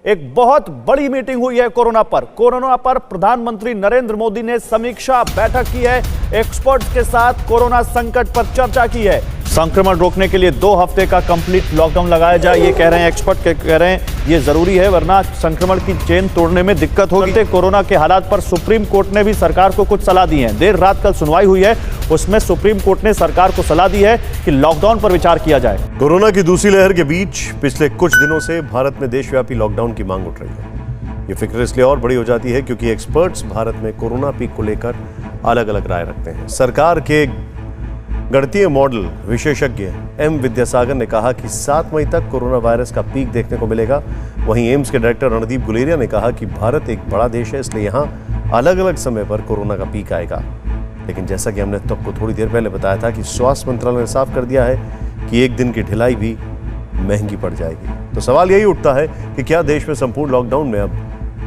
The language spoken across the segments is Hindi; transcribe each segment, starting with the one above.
एक बहुत बड़ी मीटिंग हुई है कोरोना पर प्रधानमंत्री नरेंद्र मोदी ने समीक्षा बैठक की है। एक्सपर्ट्स के साथ कोरोना संकट पर चर्चा की है। संक्रमण रोकने के लिए 2 हफ्ते का कंप्लीट लॉकडाउन लगाया जाए, ये कह रहे हैं एक्सपर्ट, कह रहे हैं ये जरूरी है, वरना संक्रमण की चेन तोड़ने में दिक्कत होगी। कोरोना के हालात पर सुप्रीम कोर्ट ने भी सरकार को कुछ सलाह दी है। देर रात कल सुनवाई हुई है, उसमें सुप्रीम कोर्ट ने सरकार को सलाह दी है कि लॉकडाउन पर विचार किया जाए। कोरोना की दूसरी लहर के बीच पिछले कुछ दिनों से भारत में देशव्यापी लॉकडाउन की मांग उठ रही है। ये फिक्र इसलिए और बड़ी हो जाती है क्योंकि एक्सपर्ट्स भारत में कोरोना पीक को लेकर अलग अलग राय रखते हैं। सरकार के गणितीय मॉडल विशेषज्ञ एम विद्यासागर ने कहा कि 7 मई तक कोरोना वायरस का पीक देखने को मिलेगा। वहीं एम्स के डायरेक्टर रणदीप गुलेरिया ने कहा कि भारत एक बड़ा देश है, इसलिए यहाँ अलग अलग समय पर कोरोना का पीक आएगा। लेकिन जैसा कि हमने तब को थोड़ी देर पहले बताया था कि स्वास्थ्य मंत्रालय ने साफ कर दिया है कि एक दिन की ढिलाई भी महंगी पड़ जाएगी। तो सवाल यही उठता है कि क्या देश में संपूर्ण लॉकडाउन में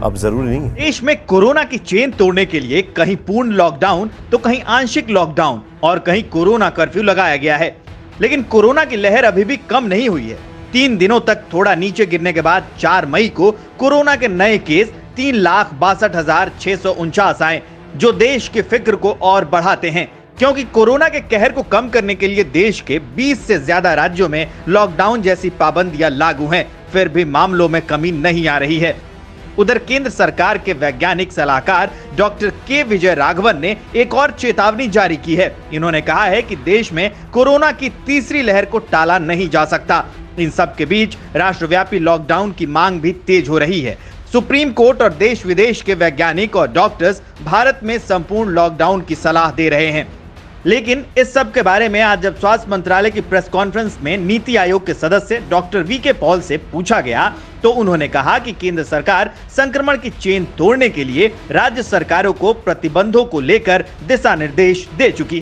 अब जरूरी नहीं है? देश में कोरोना की चेन तोड़ने के लिए कहीं पूर्ण लॉकडाउन तो कहीं आंशिक लॉकडाउन और कहीं कोरोना कर्फ्यू लगाया गया है। लेकिन कोरोना की लहर अभी भी कम नहीं हुई है। 3 दिनों तक थोड़ा नीचे गिरने के बाद 4 मई को कोरोना के नए केस 3,62,649 आए, जो देश की फिक्र को और बढ़ाते हैं, क्योंकि कोरोना के कहर को कम करने के लिए देश के 20 से ज्यादा राज्यों में लॉकडाउन जैसी पाबंदियां लागू हैं, फिर भी मामलों में कमी नहीं आ रही है। उधर केंद्र सरकार के वैज्ञानिक सलाहकार डॉक्टर के विजय राघवन ने एक और चेतावनी जारी की है। इन्होंने कहा है कि देश में कोरोना की तीसरी लहर को टाला नहीं जा सकता। इन सब के बीच राष्ट्रव्यापी लॉकडाउन की मांग भी तेज हो रही है। सुप्रीम कोर्ट और देश विदेश के वैज्ञानिक और डॉक्टर्स भारत में संपूर्ण लॉकडाउन की सलाह दे रहे हैं। लेकिन इस सब के बारे में आज जब स्वास्थ्य मंत्रालय की प्रेस कॉन्फ्रेंस में नीति आयोग के सदस्य डॉक्टर वी.के. पॉल से पूछा गया तो उन्होंने कहा कि केंद्र सरकार संक्रमण की चेन तोड़ने के लिए राज्य सरकारों को प्रतिबंधों को लेकर दिशा निर्देश दे चुकी है।